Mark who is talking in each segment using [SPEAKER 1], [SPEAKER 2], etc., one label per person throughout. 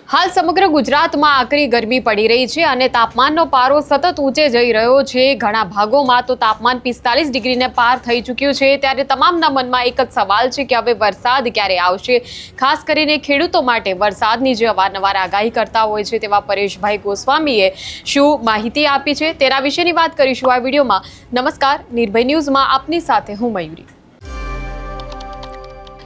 [SPEAKER 1] હાલ સમગ્ર ગુજરાતમાં આકરી ગરમી પડી રહી છે અને તાપમાનનો પારો સતત ઊંચે જઈ રહ્યો છે। ઘણા ભાગોમાં તો તાપમાન 45 ડિગ્રીને પાર થઈ ચૂક્યું છે। ત્યારે તમામના મનમાં એક જ સવાલ છે કે હવે વરસાદ ક્યારે આવશે। ખાસ કરીને ખેડૂતો માટે વરસાદની જે અવારનવાર આગાહી કરતા હોય છે તેવા પરેશભાઈ ગોસ્વામીએ શું માહિતી આપી છે તેના વિશેની વાત કરીશું આ વિડીયોમાં। નમસ્કાર, નિર્ભય ન્યૂઝમાં આપની સાથે હું મયુરી।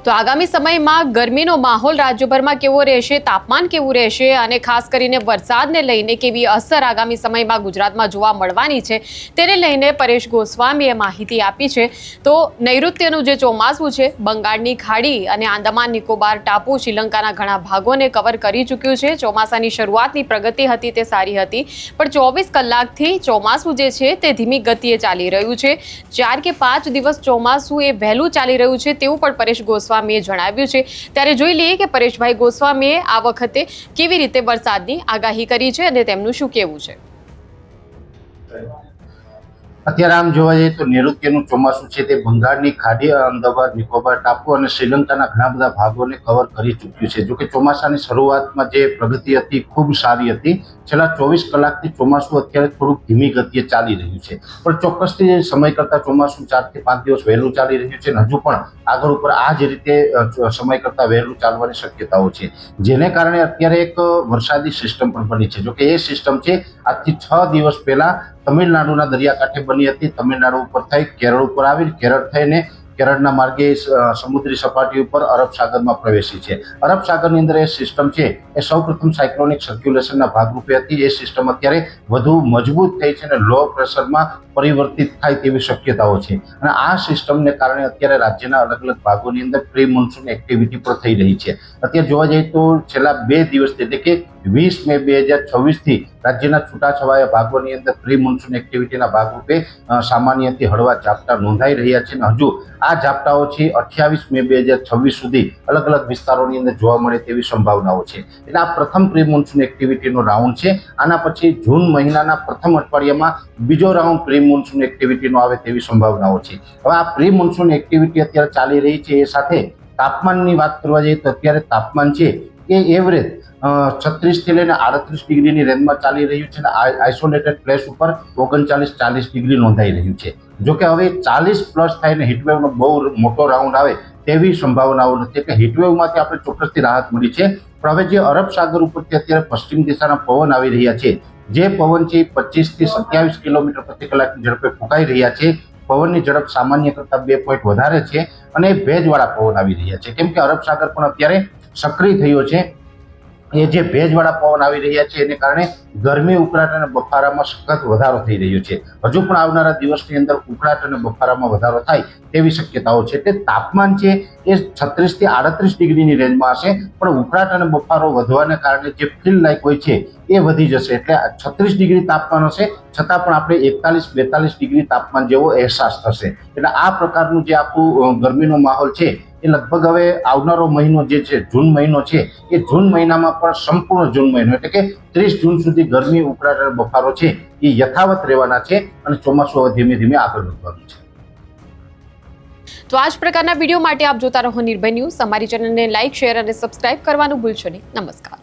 [SPEAKER 1] તો આગામી સમયમાં ગરમીનો માહોલ રાજ્યભરમાં કેવો રહેશે, તાપમાન કેવું રહેશે અને ખાસ કરીને વરસાદને લઈને કેવી અસર આગામી સમયમાં ગુજરાતમાં જોવા મળવાની છે તેને લઈને પરેશ ગોસ્વામીએ માહિતી આપી છે। તો નૈઋત્યનું જે ચોમાસું છે બંગાળની ખાડી અને આંદામાન નિકોબાર ટાપુ શ્રીલંકાના ઘણા ભાગોને કવર કરી ચૂક્યું છે। ચોમાસાની શરૂઆતની પ્રગતિ હતી તે સારી હતી, પણ 24 કલાકથી ચોમાસું જે છે તે ધીમી ગતિએ ચાલી રહ્યું છે। 4 કે 5 દિવસ ચોમાસું એ વહેલું ચાલી રહ્યું છે તેવું પણ પરેશ ગોસ્વામીએ જણાવ્યું છે। ત્યારે જોઈ લઈએ કે પરેશભાઈ ગોસ્વામીએ આ વખતે કેવી રીતે વરસાદની આગાહી કરી છે અને તેમનું શું કહેવું છે।
[SPEAKER 2] અત્યારે આમ જોવા જઈએ તો નૈઋત્યનું ચોમાસું છે તે બંગાળની ખાડી, આંદામાન નિકોબાર ટાપુ અને શ્રીલંકાના ઘણા બધા ભાગોને કવર કરી ચૂક્યું છે। જોકે ચોમાસાની શરૂઆતમાં જે પ્રગતિ હતી ખૂબ સારી હતી। છેલ્લા 24 કલાકથી ચોમાસું અત્યારે થોડુંક ધીમી ગતિએ ચાલી રહ્યું છે, પણ ચોક્કસથી સમય કરતાં ચોમાસું 4 થી 5 દિવસ વહેલું ચાલી રહ્યું છે અને હજુ પણ આગળ ઉપર આ જ રીતે સમય કરતાં વહેલું ચાલવાની શક્યતાઓ છે, જેને કારણે અત્યારે એક વરસાદી સિસ્ટમ પણ બની છે। જોકે એ સિસ્ટમ છે આજથી 6 દિવસ પહેલા તમિલનાડુના દરિયાકાંઠે બની હતી। તમિલનાડુ ઉપર થઈ કેરળ ઉપર આવી, કેરળ થઈને કેરળના માર્ગે સમુદ્રી સપાટી ઉપર અરબ સાગરમાં પ્રવેશી છે। અરબ સાગરની અંદર એ સિસ્ટમ છે એ સૌપ્રથમ સાયક્લોનિક સર્ક્યુલેશનના ભાગરૂપે હતી। એ સિસ્ટમ અત્યારે વધુ મજબૂત થઈ છે અને લો પ્રેશરમાં પરિવર્તિત થાય તેવી શક્યતાઓ છે અને આ સિસ્ટમને કારણે અત્યારે રાજ્યના અલગ અલગ ભાગોની અંદર પ્રી મોન્સૂન એક્ટિવિટી પણ થઈ રહી છે। અત્યારે જોવા જઈએ તો છેલ્લા 2 દિવસથી એટલે કે 20 મે 2026થી રાજ્યના છૂટાછવાયા ભાગોની અંદર પ્રી મોન્સૂન એક્ટિવિટીના ભાગરૂપે સામાન્યથી હળવા ઝાપટા નોંધાઈ રહ્યા છે અને હજુ આ ઝાપટાઓ છે 28 મે 2026 સુધી અલગ અલગ વિસ્તારોની અંદર જોવા મળે તેવી સંભાવનાઓ છે। એટલે આ પ્રથમ પ્રી મોન્સૂન એક્ટિવિટીનો રાઉન્ડ છે। આના પછી જૂન મહિનાના પ્રથમ અઠવાડિયામાં બીજો રાઉન્ડ પ્રી મોન્સૂન એક્ટિવિટીનો આવે તેવી સંભાવનાઓ છે। હવે આ પ્રી મોન્સૂન એક્ટિવિટી અત્યારે ચાલી રહી છે, એ સાથે તાપમાનની વાત કરવા જઈએ તો અત્યારે તાપમાન છે એ એવરેજ 36 થી લઈને 38 ડિગ્રીની રેન્જમાં ચાલી રહ્યું છે અને આઇસોલેટેડ પ્લેસ ઉપર 39-40 ડિગ્રી નોંધાઈ રહ્યું છે। જોકે હવે 40 પ્લસ થઈને હીટવેવનો બહુ મોટો રાઉન્ડ આવે તેવી સંભાવનાઓ નથી, એટલે હીટવેવમાંથી આપણે ચોક્કસથી રાહત મળી છે। પણ હવે જે અરબ સાગર ઉપરથી અત્યારે પશ્ચિમ દિશાના પવન આવી રહ્યા છે, જે પવન છે 25 થી 27 કિલોમીટર પ્રતિ કલાકની ઝડપે ફૂંકાઈ રહ્યા છે। પવનની ઝડપ સામાન્ય કરતાં 2 પોઈન્ટ વધારે છે અને ભેજવાળા પવન આવી રહ્યા છે, કેમ કે અરબ સાગર પણ અત્યારે સક્રિય થયો છે। એ જે ભેજવાળા પવન આવી રહ્યા છે એને કારણે ગરમી, ઉકળાટ અને બફારામાં સખત વધારો થઈ રહ્યો છે। હજુ પણ આવનારા દિવસની અંદર ઉકળાટ અને બફારામાં વધારો થાય તેવી શક્યતાઓ છે। એટલે તાપમાન છે એ 36 થી 38 ડિગ્રીની રેન્જમાં હશે, પણ ઉકળાટ અને બફારો વધવાને કારણે જે ફીલ લાઇક હોય છે એ વધી જશે। એટલે 36 ડિગ્રી તાપમાન હશે છતાં પણ આપણે 41-42 ડિગ્રી તાપમાન જેવો અહેસાસ થશે। એટલે આ પ્રકારનું જે આખું ગરમીનો માહોલ છે એ લગભગ હવે આવનારો મહિનો જે છે જૂન મહિનો છે એ જૂન મહિનામાં પણ સંપૂર્ણ જૂન મહિનો એટલે કે 30 જૂન સુધી ગરમી, ઉકળાટ અને બફારો છે એ યથાવત રહેવાના છે અને ચોમાસું હવે ધીમે ધીમે આગળ વધવાનું છે।
[SPEAKER 1] તો આ જ પ્રકારના વિડીયો માટે આપ જોતા રહો નિર્ભય ન્યૂઝ। અમારી ચેનલને લાઇક, શેર અને સબસ્ક્રાઇબ કરવાનું ભૂલશો નહીં। નમસ્કાર।